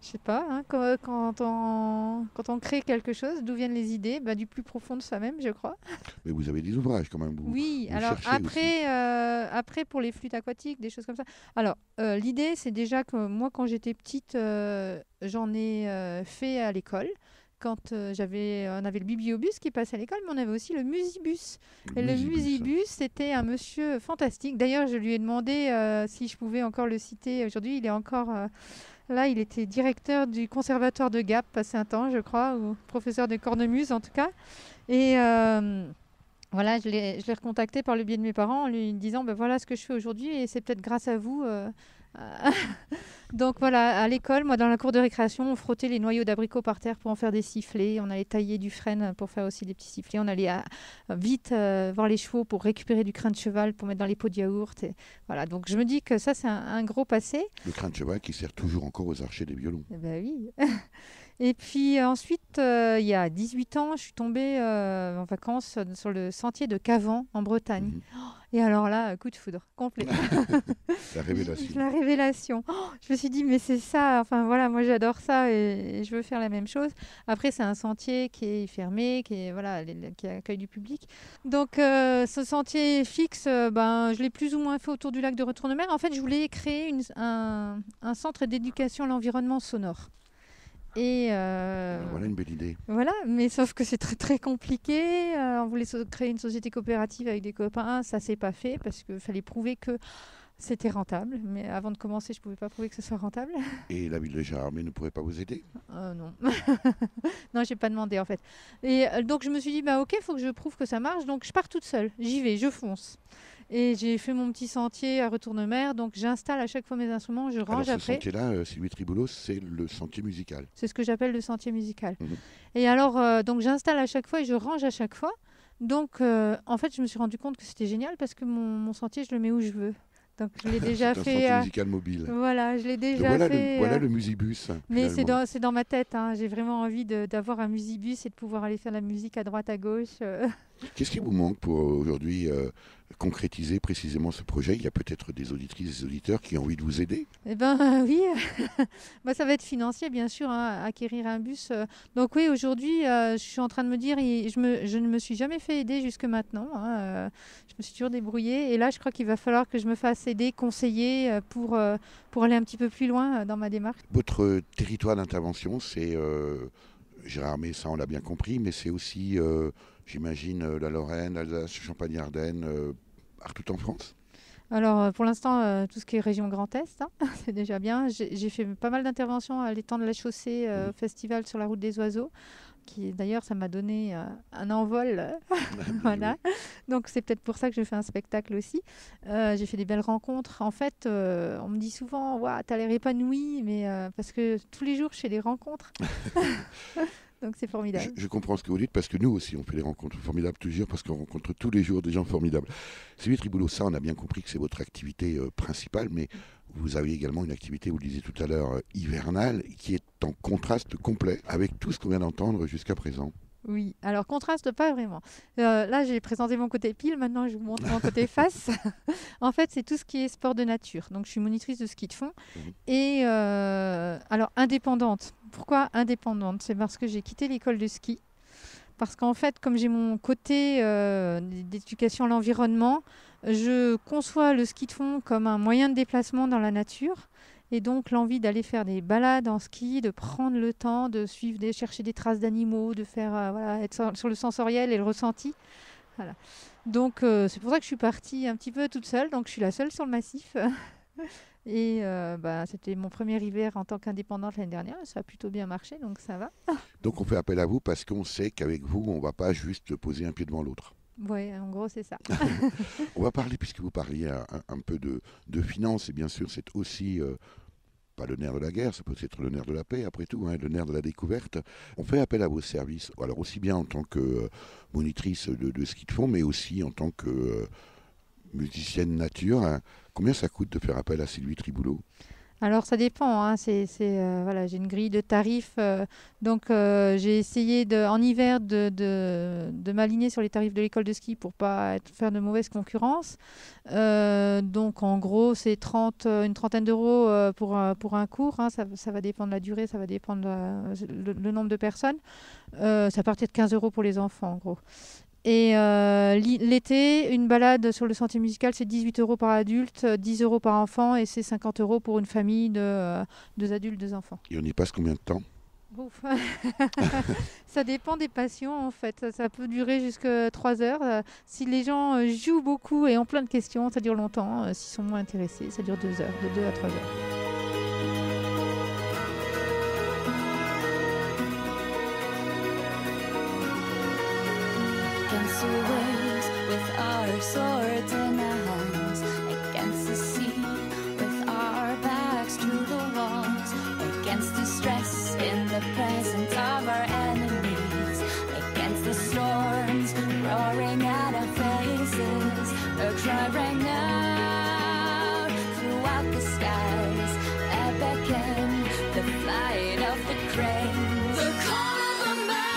Je sais pas, hein, quand on crée quelque chose, d'où viennent les idées? Bah, du plus profond de soi-même, je crois. Mais vous avez des ouvrages quand même. Oui, vous alors cherchez aussi. après pour les flûtes aquatiques, des choses comme ça. Alors, l'idée, c'est déjà que moi, quand j'étais petite, j'en ai fait à l'école. Quand on avait le bibliobus qui passait à l'école, mais on avait aussi le musibus. Et le musibus, c'était un monsieur fantastique. D'ailleurs, je lui ai demandé si je pouvais encore le citer. Aujourd'hui, il est encore là. Il était directeur du conservatoire de Gap, passé un temps, je crois, ou professeur de cornemuse en tout cas. Et voilà, je l'ai recontacté par le biais de mes parents en lui disant ben voilà ce que je fais aujourd'hui et c'est peut-être grâce à vous. Donc voilà, à l'école, moi dans la cour de récréation, on frottait les noyaux d'abricots par terre pour en faire des sifflets. On allait tailler du frêne pour faire aussi des petits sifflets. On allait vite voir les chevaux pour récupérer du crin de cheval pour mettre dans les pots de yaourt. Et voilà, donc je me dis que ça c'est un gros passé. Le crin de cheval qui sert toujours encore aux archers des violons. Eh ben oui. Et puis ensuite, il y a 18 ans, je suis tombée en vacances sur le sentier de Cavan, en Bretagne. Mhm. Et alors là, coup de foudre, complet. La révélation. La révélation. Je me suis dit, mais c'est ça, enfin voilà, moi j'adore ça et je veux faire la même chose. Après, c'est un sentier qui est fermé, qui accueille du public. Donc ce sentier fixe, je l'ai plus ou moins fait autour du lac de Retournemer. En fait, je voulais créer un centre d'éducation à l'environnement sonore. Et Voilà une belle idée. voilà, mais sauf que c'est très très compliqué. On voulait créer une société coopérative avec des copains, ça s'est pas fait parce qu'il fallait prouver que c'était rentable. Mais avant de commencer, je pouvais pas prouver que ce soit rentable. Et la ville de Gérardmer ne pourrait pas vous aider? Non, non, j'ai pas demandé en fait. Et donc je me suis dit bah ok, il faut que je prouve que ça marche. Donc je pars toute seule, j'y vais, je fonce. Et j'ai fait mon petit sentier à Retournemer, donc j'installe à chaque fois mes instruments, je range Alors ce après. sentier-là, Sylvie Triboulot, c'est le sentier musical. C'est ce que j'appelle le sentier musical. Mhm. Et alors, donc j'installe à chaque fois et je range à chaque fois. Donc, en fait, je me suis rendu compte que c'était génial parce que mon sentier, je le mets où je veux. Donc, je l'ai déjà C'est un fait. sentier musical mobile. Voilà, je l'ai Donc déjà voilà, fait. voilà le musibus. Mais Finalement. c'est dans ma tête. Hein. J'ai vraiment envie d'avoir un musibus et de pouvoir aller faire la musique à droite, à gauche. Qu'est-ce qui vous manque pour aujourd'hui concrétiser précisément ce projet? Il y a peut-être des auditrices et des auditeurs qui ont envie de vous aider. Eh ben oui, bah, ça va être financier bien sûr, hein, acquérir un bus. Donc oui, aujourd'hui, je suis en train de me dire, je ne me suis jamais fait aider jusque maintenant. Hein, je me suis toujours débrouillée. Et là, je crois qu'il va falloir que je me fasse aider, conseiller pour aller un petit peu plus loin dans ma démarche. Votre territoire d'intervention, c'est Gérardmer, ça on l'a bien compris, mais c'est aussi, j'imagine, la Lorraine, l'Alsace, Champagne-Ardenne, partout en France. Alors pour l'instant, tout ce qui est région Grand Est, hein, c'est déjà bien. J'ai fait pas mal d'interventions à l'étang de la Chaussée, au festival sur la route des oiseaux. Qui d'ailleurs ça m'a donné un envol. Voilà. Donc c'est peut-être pour ça que je fais un spectacle aussi. J'ai fait des belles rencontres. En fait, on me dit souvent waouh, t'as l'air épanouie, mais parce que tous les jours je fais des rencontres. Donc c'est formidable. Je comprends ce que vous dites parce que nous aussi on fait des rencontres formidables tous les jours parce qu'on rencontre tous les jours des gens formidables. Sylvie Triboulot, ça on a bien compris que c'est votre activité principale, mais vous avez également une activité, vous le disiez tout à l'heure, hivernale, qui est en contraste complet avec tout ce qu'on vient d'entendre jusqu'à présent. Oui, alors contraste pas vraiment. Là, j'ai présenté mon côté pile, maintenant je vous montre mon côté face. En fait, c'est tout ce qui est sport de nature. Donc, je suis monitrice de ski de fond. Et alors, indépendante. Pourquoi indépendante? C'est parce que j'ai quitté l'école de ski. Parce qu'en fait, comme j'ai mon côté d'éducation à l'environnement, je conçois le ski de fond comme un moyen de déplacement dans la nature. Et donc, l'envie d'aller faire des balades en ski, de prendre le temps, de suivre, chercher des traces d'animaux, de faire, être sur le sensoriel et le ressenti. Voilà. Donc, c'est pour ça que je suis partie un petit peu toute seule. Donc, je suis la seule sur le massif. Et c'était mon premier hiver en tant qu'indépendante l'année dernière. Ça a plutôt bien marché, donc ça va. Donc on fait appel à vous parce qu'on sait qu'avec vous, on ne va pas juste poser un pied devant l'autre. Oui, en gros, c'est ça. On va parler, puisque vous parliez un peu de finances, et bien sûr, c'est aussi pas le nerf de la guerre, ça peut être le nerf de la paix, après tout, le nerf de la découverte. On fait appel à vos services, alors aussi bien en tant que monitrice de ski de fond, mais aussi en tant que musicienne nature. Combien ça coûte de faire appel à Sylvie Triboulot? Alors ça dépend, hein. J'ai une grille de tarifs, donc j'ai essayé en hiver de m'aligner sur les tarifs de l'école de ski pour pas faire de mauvaise concurrence. Donc en gros c'est une trentaine d'euros pour un cours, hein. Ça va dépendre de la durée, ça va dépendre le nombre de personnes. Ça partait de 15 euros pour les enfants en gros. Et l'été, une balade sur le sentier musical, c'est 18 euros par adulte, 10 euros par enfant, et c'est 50 euros pour une famille de 2 adultes, 2 enfants. Et on y passe combien de temps? Ouf. Ça dépend des passions en fait. Ça peut durer jusqu'à 3 heures. Si les gens jouent beaucoup et ont plein de questions, ça dure longtemps. S'ils sont moins intéressés, ça dure 2 heures, de 2 à 3 heures. Against the waves with our swords in our hands, against the sea with our backs to the walls, against the stress in the presence of our enemies, against the storms roaring at our faces, a cry rang out throughout the skies, a beckon, the flight of the cranes, the call of the mountains.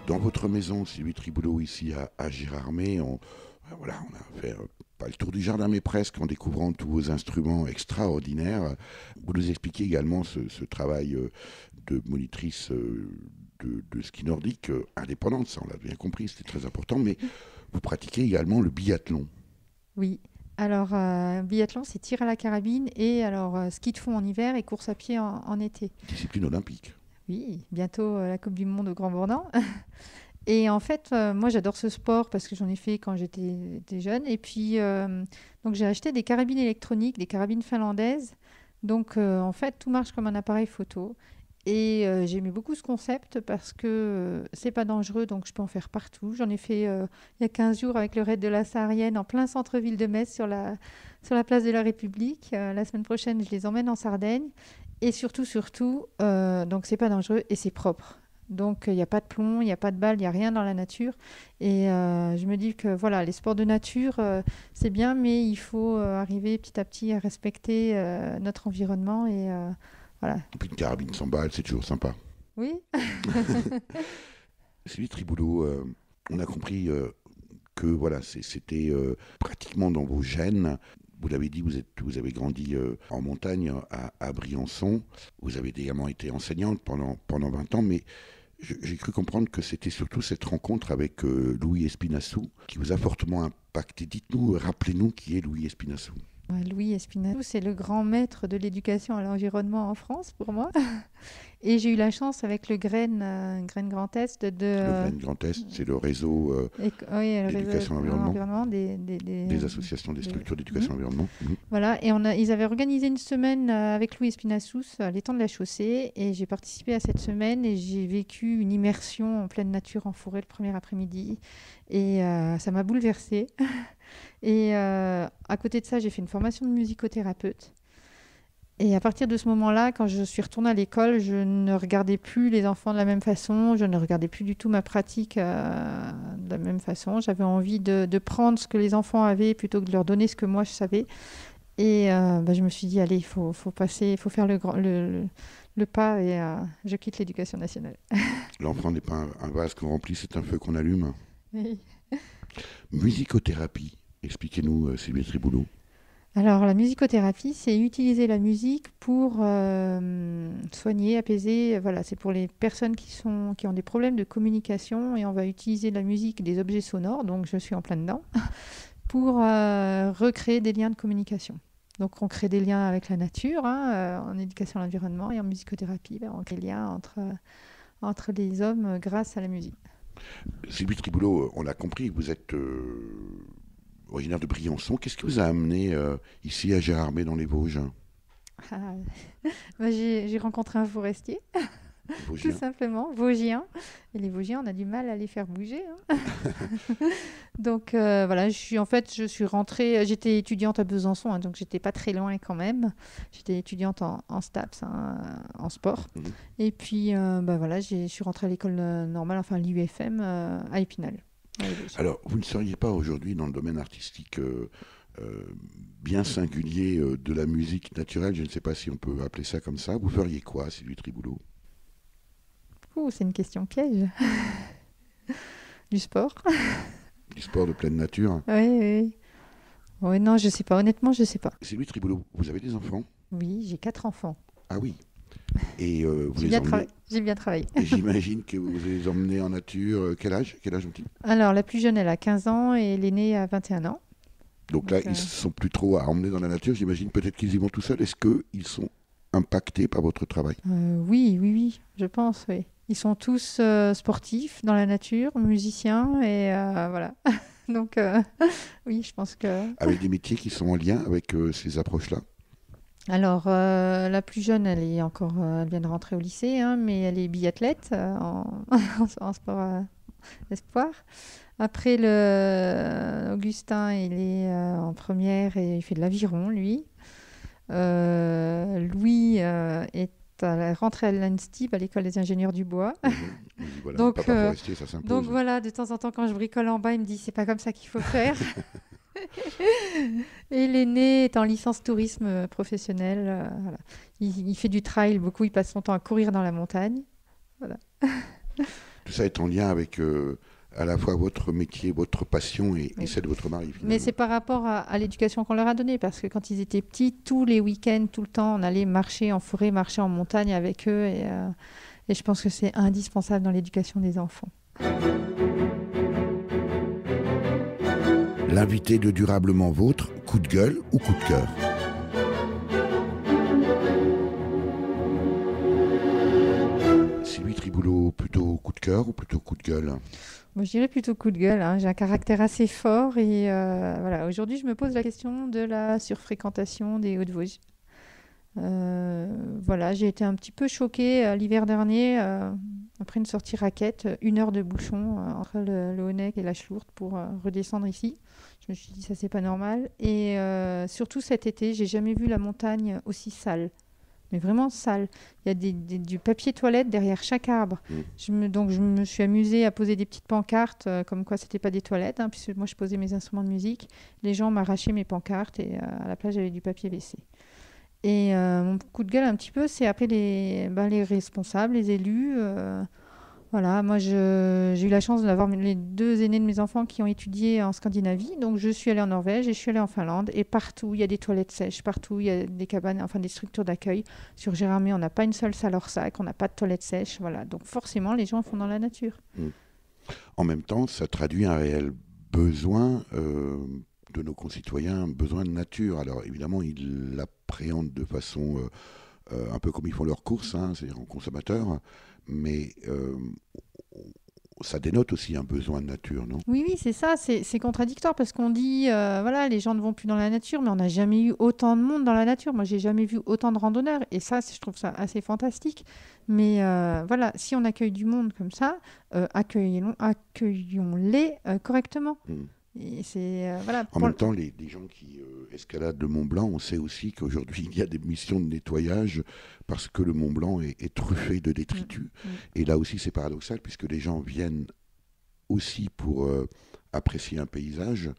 Dans votre maison, Sylvie Triboulot, ici à Gérardmer, on a fait pas le tour du jardin, mais presque, en découvrant tous vos instruments extraordinaires. Vous nous expliquez également ce travail de monitrice de ski nordique indépendante, ça on l'a bien compris, c'était très important, mais vous pratiquez également le biathlon. Oui. Alors, biathlon, c'est tir à la carabine et alors ski de fond en hiver et course à pied en été. Discipline olympique. Oui, bientôt la Coupe du Monde au Grand Bornand. Et en fait, moi, j'adore ce sport parce que j'en ai fait quand j'étais jeune. Et puis, donc, j'ai acheté des carabines électroniques, des carabines finlandaises. Donc, en fait, tout marche comme un appareil photo. Et j'aimais beaucoup ce concept parce que c'est pas dangereux, donc je peux en faire partout. J'en ai fait il y a 15 jours avec le raid de la Saharienne en plein centre-ville de Metz sur la place de la République. La semaine prochaine, je les emmène en Sardaigne. Et surtout, donc c'est pas dangereux et c'est propre. Donc il n'y a pas de plomb, il n'y a pas de balles, il n'y a rien dans la nature. Et je me dis que voilà, les sports de nature, c'est bien, mais il faut arriver petit à petit à respecter notre environnement. Et voilà. Et puis une carabine sans balle, c'est toujours sympa. Oui. Sylvie Triboulot, on a compris que voilà, c'était pratiquement dans vos gènes. Vous l'avez dit, vous avez grandi en montagne à Briançon. Vous avez également été enseignante pendant 20 ans, mais j'ai cru comprendre que c'était surtout cette rencontre avec Louis Espinassou qui vous a fortement impacté. Dites-nous, rappelez-nous qui est Louis Espinassou. Louis Espinassou, c'est le grand maître de l'éducation à l'environnement en France pour moi. Et j'ai eu la chance avec le Graine Grand Est Le Graine Grand Est, c'est le réseau d'éducation à l'environnement, des associations, des structures d'éducation à l'environnement. Voilà, et ils avaient organisé une semaine avec Louis Espinassou à l'étang de la Chaussée, et j'ai participé à cette semaine et j'ai vécu une immersion en pleine nature en forêt le premier après-midi, et ça m'a bouleversée. Et à côté de ça, j'ai fait une formation de musicothérapeute. Et à partir de ce moment-là, quand je suis retournée à l'école, je ne regardais plus les enfants de la même façon, je ne regardais plus du tout ma pratique de la même façon. J'avais envie de prendre ce que les enfants avaient plutôt que de leur donner ce que moi je savais. Et je me suis dit, allez, il faut faire le pas et je quitte l'éducation nationale. L'enfant n'est pas un vase qu'on remplit, c'est un feu qu'on allume. Oui. Musicothérapie, expliquez-nous, Sylvie Triboulot. Alors, la musicothérapie, c'est utiliser la musique pour soigner, apaiser. Voilà, c'est pour les personnes qui ont des problèmes de communication, et on va utiliser la musique, des objets sonores, donc je suis en plein dedans, pour recréer des liens de communication. Donc, on crée des liens avec la nature, en éducation à l'environnement, et en musicothérapie, on crée des liens entre les hommes grâce à la musique. Sylvie Triboulot, on l'a compris, vous êtes originaire de Briançon. Qu'est-ce qui vous a amené ici à Gérardmer dans les Vosges? J'ai rencontré un forestier, Vosgien. tout simplement, Vosgien. Et les Vosgiens, on a du mal à les faire bouger. Donc voilà, je suis rentrée, j'étais étudiante à Besançon, donc j'étais pas très loin quand même. J'étais étudiante en STAPS, en sport. Et puis voilà, je suis rentrée à l'école normale, enfin l'UFM à Épinal. Alors, vous ne seriez pas aujourd'hui dans le domaine artistique bien singulier de la musique naturelle, je ne sais pas si on peut appeler ça comme ça. Vous feriez quoi, Sylvie Triboulot? C'est une question piège. Du sport. Du sport de pleine nature. Oui. Oui, non, je sais pas. Honnêtement, je sais pas. Sylvie Triboulot, vous avez des enfants? Oui, j'ai 4 enfants. Ah oui. Et vous j'ai bien travaillé. Et j'imagine que vous les emmenez en nature. Quel âge ont-ils? Alors, la plus jeune, elle a 15 ans et l'aînée a 21 ans. Donc là, ils ne sont plus trop à emmener dans la nature. J'imagine peut-être qu'ils y vont tout seuls. Est-ce qu'ils sont impactés par votre travail? Oui, je pense, oui. Ils sont tous sportifs dans la nature, musiciens, et voilà. Donc, oui, je pense que... Avec des métiers qui sont en lien avec ces approches-là? Alors, la plus jeune, elle vient de rentrer au lycée, mais elle est biathlète en sport espoir. Après, Augustin, il est en première et il fait de l'aviron, lui. Louis est rentré à l'ANSTIB, à l'école des ingénieurs du bois. Voilà, donc, papa forestier, ça s'impose. Donc voilà, de temps en temps, quand je bricole en bas, il me dit, c'est pas comme ça qu'il faut faire. Et l'aîné est en licence tourisme professionnel. Voilà. Il fait du trail beaucoup, il passe son temps à courir dans la montagne. Voilà. Tout ça est en lien avec à la fois votre métier, votre passion et celle de votre mari. Finalement. Mais c'est par rapport à l'éducation qu'on leur a donnée, parce que quand ils étaient petits, tous les week-ends, tout le temps, on allait marcher en forêt, marcher en montagne avec eux. Et je pense que c'est indispensable dans l'éducation des enfants. L'invité de Durablement Vôtre, coup de gueule ou coup de cœur? Sylvie Triboulot, plutôt coup de cœur ou plutôt coup de gueule? Moi, je dirais plutôt coup de gueule. J'ai un caractère assez fort et voilà. Aujourd'hui, je me pose la question de la surfréquentation des Hauts-de-Vosges. Voilà, j'ai été un petit peu choquée l'hiver dernier après une sortie raquette, 1 heure de bouchon entre le Honeck et la Schlourte pour redescendre ici. Je me suis dit ça c'est pas normal. Et surtout cet été, j'ai jamais vu la montagne aussi sale. mais vraiment sales. Il y a du papier toilette derrière chaque arbre. Donc je me suis amusée à poser des petites pancartes, comme quoi c'était pas des toilettes, hein, puisque moi je posais mes instruments de musique. Les gens m'arrachaient mes pancartes et à la place j'avais du papier WC. Et mon coup de gueule un petit peu, c'est après les responsables, les élus. Voilà, moi j'ai eu la chance d'avoir les 2 aînés de mes enfants qui ont étudié en Scandinavie. Donc je suis allée en Norvège et je suis allée en Finlande. Et partout, il y a des toilettes sèches, partout, il y a des cabanes, enfin des structures d'accueil. Sur Gérardmer, on n'a pas une seule salle hors sac, on n'a pas de toilettes sèches. Voilà, donc forcément, les gens font dans la nature. En même temps, ça traduit un réel besoin de nos concitoyens, un besoin de nature. Alors évidemment, ils l'appréhendent de façon un peu comme ils font leurs courses, hein, c'est-à-dire en consommateurs. Mais ça dénote aussi un besoin de nature, non ? Oui, c'est ça, c'est contradictoire parce qu'on dit, voilà, les gens ne vont plus dans la nature, mais on n'a jamais eu autant de monde dans la nature. Moi, j'ai jamais vu autant de randonneurs et ça, je trouve ça assez fantastique. Mais voilà, si on accueille du monde comme ça, accueillons-les correctement. Et c'est, voilà, en même temps, les gens qui escaladent le Mont Blanc, on sait aussi qu'aujourd'hui, il y a des missions de nettoyage parce que le Mont Blanc est truffé de détritus. Et là aussi, c'est paradoxal puisque les gens viennent aussi pour apprécier un paysage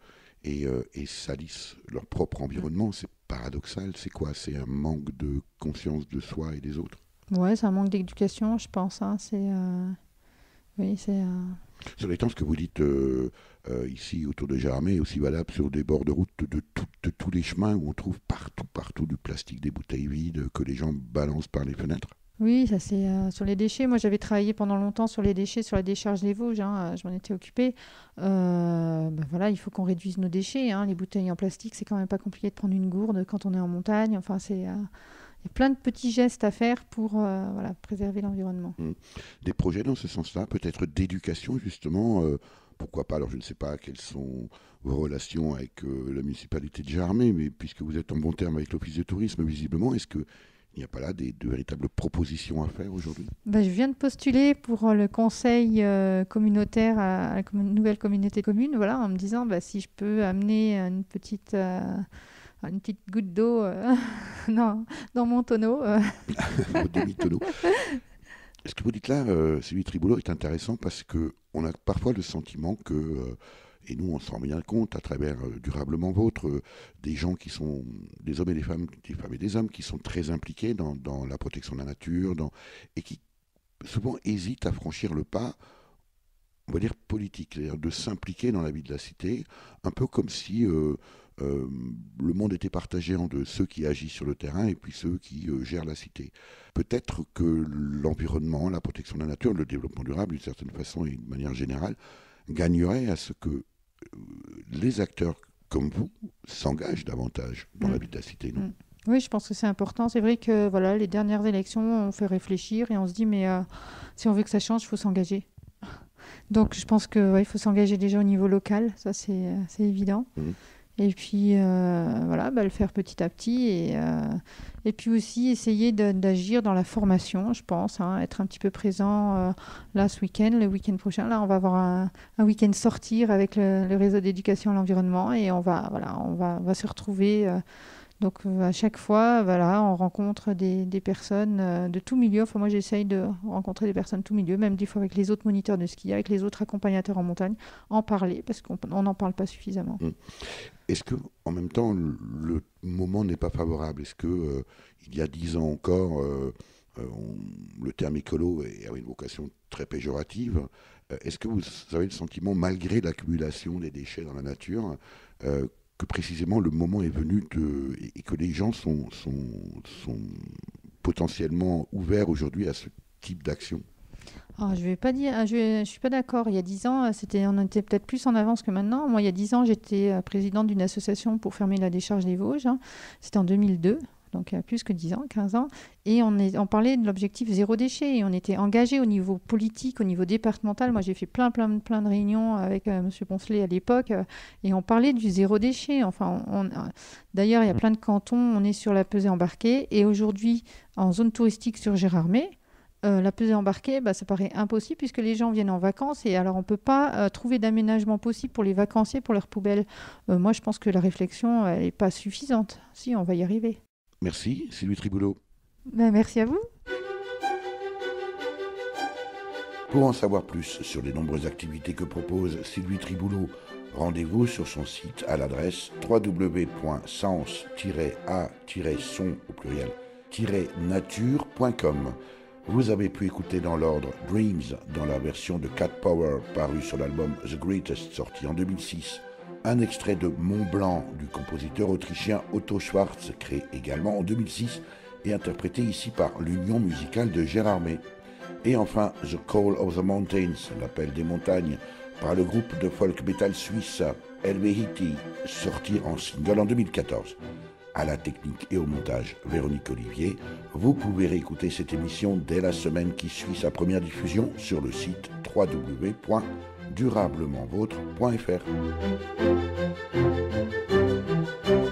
et salissent leur propre environnement. C'est paradoxal. C'est quoi ? C'est un manque de conscience de soi et des autres ? Ouais, c'est un manque d'éducation, je pense. Hein. Oui, c'est... Sur les temps, ce que vous dites ici autour de Gérardmer est aussi valable sur des bords de route de tous les chemins où on trouve partout du plastique, des bouteilles vides que les gens balancent par les fenêtres. Oui, ça c'est sur les déchets. Moi, j'avais travaillé pendant longtemps sur les déchets, sur la décharge des Vosges. Hein, je m'en étais occupée. Voilà, il faut qu'on réduise nos déchets. Hein. Les bouteilles en plastique, c'est quand même pas compliqué de prendre une gourde quand on est en montagne. Enfin, il y a plein de petits gestes à faire pour préserver l'environnement. Des projets dans ce sens-là, peut-être d'éducation justement. Pourquoi pas ? Alors, je ne sais pas quelles sont vos relations avec la municipalité de Gérardmer, mais puisque vous êtes en bon terme avec l'Office de tourisme, visiblement, est-ce qu'il n'y a pas là de véritables propositions à faire aujourd'hui ? Je viens de postuler pour le conseil communautaire à la nouvelle communauté commune, voilà, en me disant si je peux amener une petite goutte d'eau dans mon tonneau. Votre demi-tonneau. Ce que vous dites là, Sylvie Triboulot, est intéressant parce qu'on a parfois le sentiment que, et nous on s'en rend bien compte à travers Durablement Vôtre, des gens qui sont, des hommes et des femmes et des hommes qui sont très impliqués dans la protection de la nature et qui souvent hésitent à franchir le pas, on va dire politique, c'est-à-dire de s'impliquer dans la vie de la cité, un peu comme si le monde était partagé en deux, ceux qui agissent sur le terrain et puis ceux qui gèrent la cité. Peut-être que l'environnement, la protection de la nature, le développement durable, d'une certaine façon et de manière générale, gagnerait à ce que les acteurs comme vous s'engagent davantage dans la vie de la cité, non ? Oui, je pense que c'est important. C'est vrai que les dernières élections ont fait réfléchir et on se dit, mais si on veut que ça change, il faut s'engager. Donc je pense qu'il faut s'engager déjà au niveau local, ça c'est évident. Et puis le faire petit à petit et puis aussi essayer d'agir dans la formation, je pense, être un petit peu présent là ce week-end, le week-end prochain. Là, on va avoir un week-end sortir avec le réseau d'éducation à l'environnement et on va se retrouver. Donc à chaque fois, on rencontre des personnes de tout milieu. Enfin moi j'essaye de rencontrer des personnes de tout milieu, même des fois avec les autres moniteurs de ski, avec les autres accompagnateurs en montagne, en parler parce qu'on n'en parle pas suffisamment. Est-ce que en même temps le moment n'est pas favorable ? Est-ce que il y a 10 ans encore, le terme écolo avait une vocation très péjorative ? Est-ce que vous avez le sentiment, malgré l'accumulation des déchets dans la nature, que précisément le moment est venu et que les gens sont potentiellement ouverts aujourd'hui à ce type d'action ? Je vais pas dire, je suis pas d'accord. Il y a 10 ans, on était peut-être plus en avance que maintenant. Moi, il y a 10 ans, j'étais présidente d'une association pour fermer la décharge des Vosges. C'était en 2002. Donc il y a plus que 10 ans, 15 ans, et on parlait de l'objectif zéro déchet, et on était engagés au niveau politique, au niveau départemental. Moi, j'ai fait plein de réunions avec M. Poncelet à l'époque, et on parlait du zéro déchet. Enfin, d'ailleurs, il y a plein de cantons, on est sur la pesée embarquée, et aujourd'hui, en zone touristique sur Gérardmer, la pesée embarquée, ça paraît impossible puisque les gens viennent en vacances et alors on ne peut pas trouver d'aménagement possible pour les vacanciers, pour leurs poubelles. Moi, je pense que la réflexion, elle n'est pas suffisante. Si, on va y arriver. Merci, Sylvie Triboulot. Merci à vous. Pour en savoir plus sur les nombreuses activités que propose Sylvie Triboulot, rendez-vous sur son site à l'adresse www.sens-a-son au pluriel nature.com. Vous avez pu écouter dans l'ordre Dreams dans la version de Cat Power parue sur l'album The Greatest sorti en 2006, un extrait de Mont Blanc du compositeur autrichien Otto Schwarz créé également en 2006 et interprété ici par l'Union musicale de Gérard May. Et enfin The Call of the Mountains, l'appel des montagnes, par le groupe de folk metal suisse Helvehiti, sorti en single en 2014. À la technique et au montage, Véronique Olivier. Vous pouvez réécouter cette émission dès la semaine qui suit sa première diffusion sur le site www.durablementvôtre.fr.